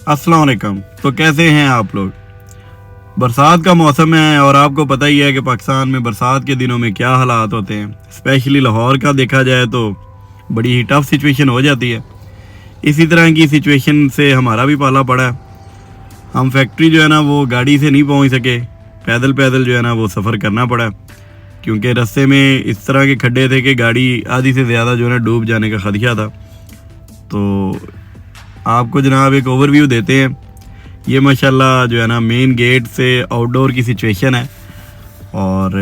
अस्सलाम वालेकुम। तो कैसे हैं आप लोग? बरसात का मौसम है और आपको पता ही है कि पाकिस्तान में बरसात के दिनों में क्या हालात होते हैं। स्पेशली लाहौर का देखा जाए तो बड़ी ही टफ सिचुएशन हो जाती है। इसी तरह की सिचुएशन से हमारा भी पाला पड़ा है। हम फैक्ट्री जो है ना वो गाड़ी से नहीं पहुंच सके, पैदल पैदल जो है ना वो सफ़र करना पड़ा, क्योंकि रास्ते में इस तरह के खड्डे थे कि गाड़ी आधी से ज़्यादा जो है ना डूब जाने का खदशा था। तो आपको जनाब एक ओवरव्यू देते हैं। ये माशाल्लाह जो है ना मेन गेट से आउटडोर की सिचुएशन है और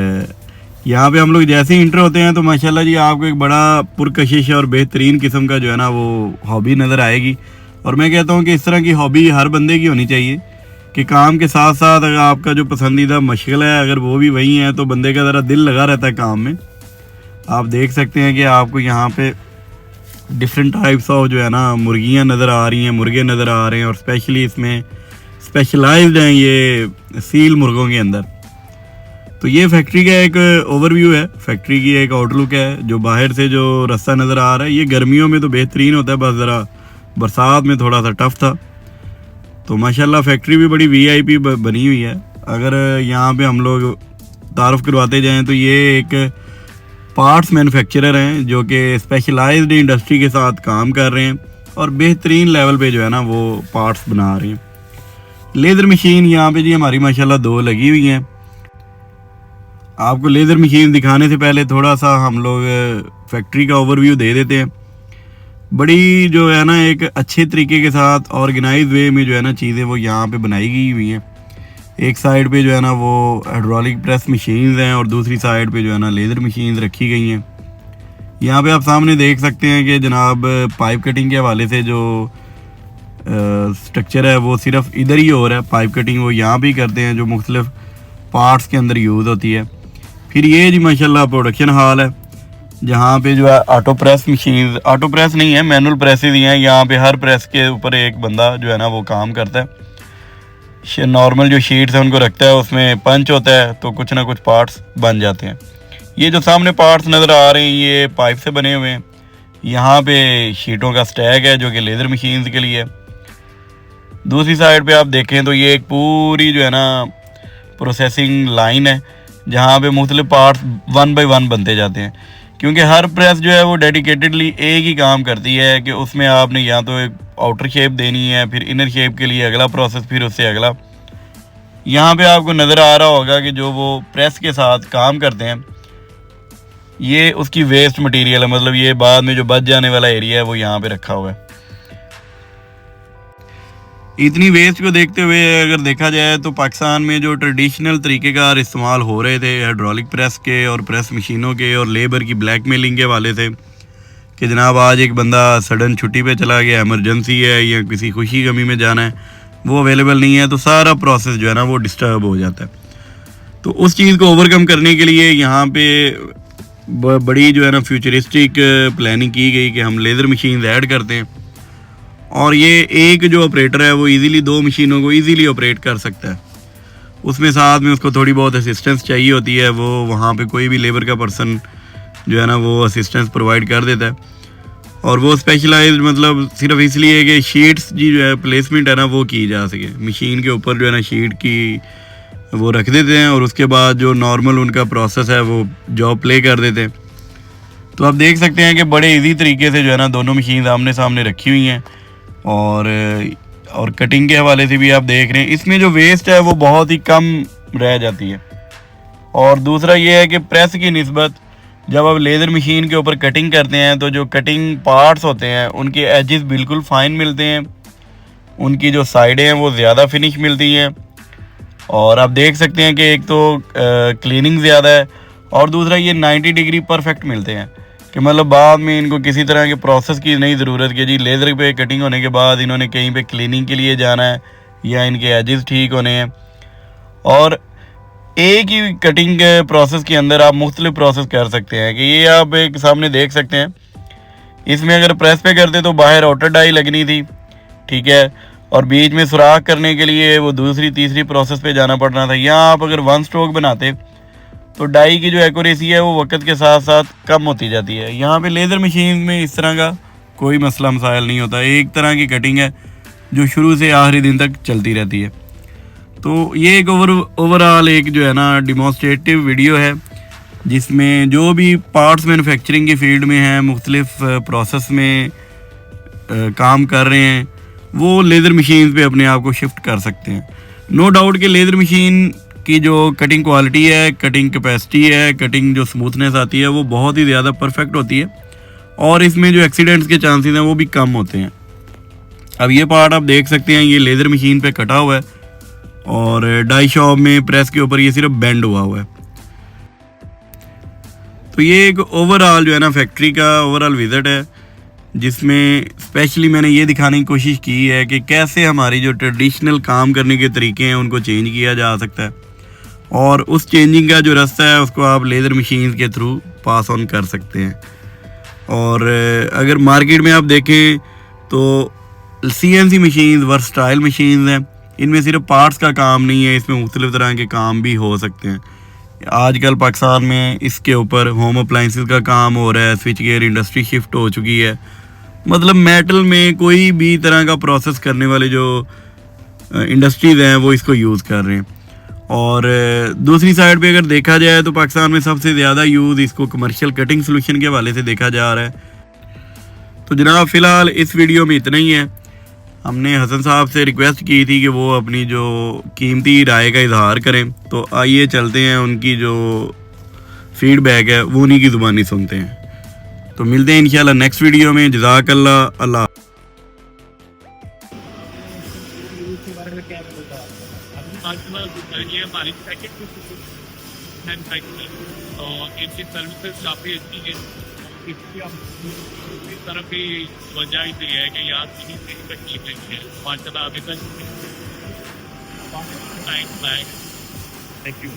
यहाँ पे हम लोग जैसे ही इंटर होते हैं तो माशाल्लाह जी आपको एक बड़ा पुरकशिश और बेहतरीन किस्म का जो है ना वो हॉबी नज़र आएगी। और मैं कहता हूँ कि इस तरह की हॉबी हर बंदे की होनी चाहिए कि काम के साथ साथ अगर आपका जो पसंदीदा मशगल है अगर वो भी वही है तो बंदे का ज़रा दिल लगा रहता है काम में। आप देख सकते हैं कि आपको यहाँ पे डिफरेंट टाइप्स ऑफ जो है ना मुर्गियाँ नज़र आ रही हैं, मुर्गे नज़र आ रहे हैं और स्पेशली इसमें स्पेशलाइज्ड हैं ये सील मुर्गों के अंदर। तो ये फैक्ट्री का एक ओवरव्यू है, फैक्ट्री की एक आउटलुक है। जो बाहर से जो रास्ता नज़र आ रहा है ये गर्मियों में तो बेहतरीन होता है, बस ज़रा बरसात में थोड़ा सा टफ था। तो माशाल्लाह फैक्ट्री भी बड़ी वीआईपी बनी हुई है। अगर यहाँ पे हम लोग तारुफ करवाते जाएँ तो ये एक पार्ट्स मैन्युफैक्चरर हैं जो कि स्पेशलाइज्ड इंडस्ट्री के साथ काम कर रहे हैं और बेहतरीन लेवल पे जो है ना वो पार्ट्स बना रहे हैं। लेज़र मशीन यहाँ पे जी हमारी माशाल्लाह 2 लगी हुई हैं। आपको लेज़र मशीन दिखाने से पहले थोड़ा सा हम लोग फैक्ट्री का ओवरव्यू दे देते हैं। बड़ी जो है ना एक अच्छे तरीके के साथ ऑर्गेनाइज वे में जो है ना चीज़ें वो यहाँ पे बनाई गई हुई हैं। एक साइड पे जो है ना वो हाइड्रोलिक प्रेस मशीन्स हैं और दूसरी साइड पे जो है ना लेज़र मशीन्स रखी गई हैं। यहाँ पे आप सामने देख सकते हैं कि जनाब पाइप कटिंग के हवाले से जो स्ट्रक्चर है वो सिर्फ इधर ही हो रहा है। पाइप कटिंग वो यहाँ भी करते हैं जो मुख्तलिफ पार्ट्स के अंदर यूज़ होती है। फिर ये जी माशाल्लाह प्रोडक्शन हॉल है जहाँ पे जो है auto press machine, auto press नहीं है मैनुअल प्रेसेस ही हैं। यहाँ पे हर प्रेस के ऊपर एक बंदा जो है ना वो काम करता है। नॉर्मल जो शीट्स है उनको रखता है, उसमें पंच होता है तो कुछ ना कुछ पार्ट्स बन जाते हैं। ये जो सामने पार्ट्स नज़र आ रहे हैं ये पाइप से बने हुए हैं। यहाँ पे शीटों का स्टैक है जो कि लेज़र मशीन्स के लिए है। दूसरी साइड पे आप देखें तो ये एक पूरी जो है ना प्रोसेसिंग लाइन है जहाँ पे मुख्तलिफ पार्ट्स 1 बाय 1 बनते जाते हैं, क्योंकि हर प्रेस जो है वो डेडिकेटेडली एक ही काम करती है कि उसमें आपने या तो एक आउटर शेप देनी है, फिर इनर शेप के लिए अगला प्रोसेस, फिर उससे अगला। यहाँ पे आपको नज़र आ रहा होगा कि जो वो प्रेस के साथ काम करते हैं ये उसकी वेस्ट मटेरियल है, मतलब ये बाद में जो बच जाने वाला एरिया है वो यहाँ पे रखा हुआ है। इतनी वेस्ट को देखते हुए अगर देखा जाए तो पाकिस्तान में जो ट्रेडिशनल तरीक़ेकार इस्तेमाल हो रहे थे हाइड्रोलिक प्रेस के और प्रेस मशीनों के और लेबर की ब्लैकमेलिंग के वाले थे कि जनाब आज एक बंदा सडन छुट्टी पे चला गया, एमरजेंसी है या किसी खुशी गमी में जाना है, वो अवेलेबल नहीं है, तो सारा प्रोसेस जो है ना वो डिस्टर्ब हो जाता है। तो उस चीज़ को ओवरकम करने के लिए यहाँ पे बड़ी जो है ना फ्यूचरिस्टिक प्लानिंग की गई कि हम लेज़र मशीन ऐड करते हैं और ये एक जो ऑपरेटर है वो इजीली 2 मशीनों को इजीली ऑपरेट कर सकता है। उसमें साथ में उसको थोड़ी बहुत असिस्टेंस चाहिए होती है, वो वहाँ पे कोई भी लेबर का पर्सन जो है ना वो असिस्टेंस प्रोवाइड कर देता है। और वो स्पेशलाइज्ड मतलब सिर्फ इसलिए कि शीट्स जी जो है प्लेसमेंट है ना वो की जा सके। मशीन के ऊपर जो है ना शीट की वो रख देते हैं और उसके बाद जो नॉर्मल उनका प्रोसेस है वो जॉब प्ले कर देते हैं। तो आप देख सकते हैं कि बड़े इजी तरीके से जो है ना दोनों मशीन आमने सामने रखी हुई हैं और कटिंग के हवाले से भी आप देख रहे हैं इसमें जो वेस्ट है वो बहुत ही कम रह जाती है। और दूसरा ये है कि प्रेस की निस्बत जब आप लेज़र मशीन के ऊपर कटिंग करते हैं तो जो कटिंग पार्ट्स होते हैं उनके एजेस बिल्कुल फाइन मिलते हैं, उनकी जो साइडें हैं वो ज़्यादा फिनिश मिलती हैं। और आप देख सकते हैं कि एक तो क्लीनिंग ज़्यादा है और दूसरा ये 90 डिग्री परफेक्ट मिलते हैं कि मतलब बाद में इनको किसी तरह के प्रोसेस की नहीं ज़रूरत कि जी लेज़र पे कटिंग होने के बाद इन्होंने कहीं पे क्लीनिंग के लिए जाना है या इनके एजेस ठीक होने हैं। और एक ही कटिंग प्रोसेस के अंदर आप मुख्तलिफ प्रोसेस कर सकते हैं कि ये आप एक सामने देख सकते हैं। इसमें अगर प्रेस पे करते तो बाहर आउटर डाई लगनी थी, ठीक है, और बीच में सुराख करने के लिए वो दूसरी तीसरी प्रोसेस पे जाना पड़ना था। यहाँ आप अगर 1 स्ट्रोक बनाते तो डाई की जो एक्यूरेसी है वो वक्त के साथ साथ कम होती जाती है। यहाँ पे लेज़र मशीन में इस तरह का कोई मसला मसाइल नहीं होता, एक तरह की कटिंग है जो शुरू से आखिरी दिन तक चलती रहती है। तो ये एक ओवरऑल एक जो है ना डिमॉन्स्ट्रेटिव वीडियो है, जिसमें जो भी पार्ट्स मैन्युफैक्चरिंग की फील्ड में हैं, मुख्तलिफ प्रोसेस में काम कर रहे हैं, वो लेज़र मशीन पे अपने आप को शिफ्ट कर सकते हैं। नो डाउट कि लेज़र मशीन की जो कटिंग क्वालिटी है, कटिंग कैपेसिटी है, कटिंग जो स्मूथनेस आती है वो बहुत ही ज़्यादा परफेक्ट होती है, और इसमें जो एक्सीडेंट्स के चांसेस हैं वो भी कम होते हैं। अब ये पार्ट आप देख सकते हैं, ये लेज़र मशीन पे कटा हुआ है और डाई शॉप में प्रेस के ऊपर ये सिर्फ बेंड हुआ है। तो ये एक ओवरऑल जो है ना फैक्ट्री का ओवरऑल विजिट है, जिसमें स्पेशली मैंने ये दिखाने की कोशिश की है कि कैसे हमारी जो ट्रेडिशनल काम करने के तरीके हैं उनको चेंज किया जा सकता है, और उस चेंजिंग का जो रास्ता है उसको आप लेज़र मशीन के थ्रू पास ऑन कर सकते हैं। और अगर मार्केट में आप देखें तो CNC मशीन वर्सटाइल मशीन हैं, इनमें सिर्फ पार्ट्स का काम नहीं है, इसमें मुख्तलिफ तरह के काम भी हो सकते हैं। आजकल पाकिस्तान में इसके ऊपर होम अप्लाइंसेस का काम हो रहा है, स्विच गियर इंडस्ट्री शिफ्ट हो चुकी है, मतलब मेटल में कोई भी तरह का प्रोसेस करने वाले जो इंडस्ट्रीज़ हैं वो इसको यूज़ कर रहे हैं। और दूसरी साइड पे अगर देखा जाए तो पाकिस्तान में सबसे ज़्यादा यूज़ इसको कमर्शियल कटिंग सोल्यूशन के हवाले से देखा जा रहा है। तो जनाब फ़िलहाल इस वीडियो में इतना ही है। हमने हसन साहब से रिक्वेस्ट की थी कि वो अपनी जो कीमती राय का इजहार करें, तो आइए चलते हैं उनकी जो फीडबैक है वो उन्हीं की ज़ुबानी सुनते हैं। तो मिलते हैं इंशाल्लाह नेक्स्ट वीडियो में। जज़ाकल्लाह। अल्लाह। ये हमारी पैकेट तो इनकी सर्विसेज काफ़ी अच्छी है। इसकी इस तरफ ही वजह ही है कि यहाँ किसी से तकलीफ नहीं है माशाल्लाह अभी तक टाइम। Thank you.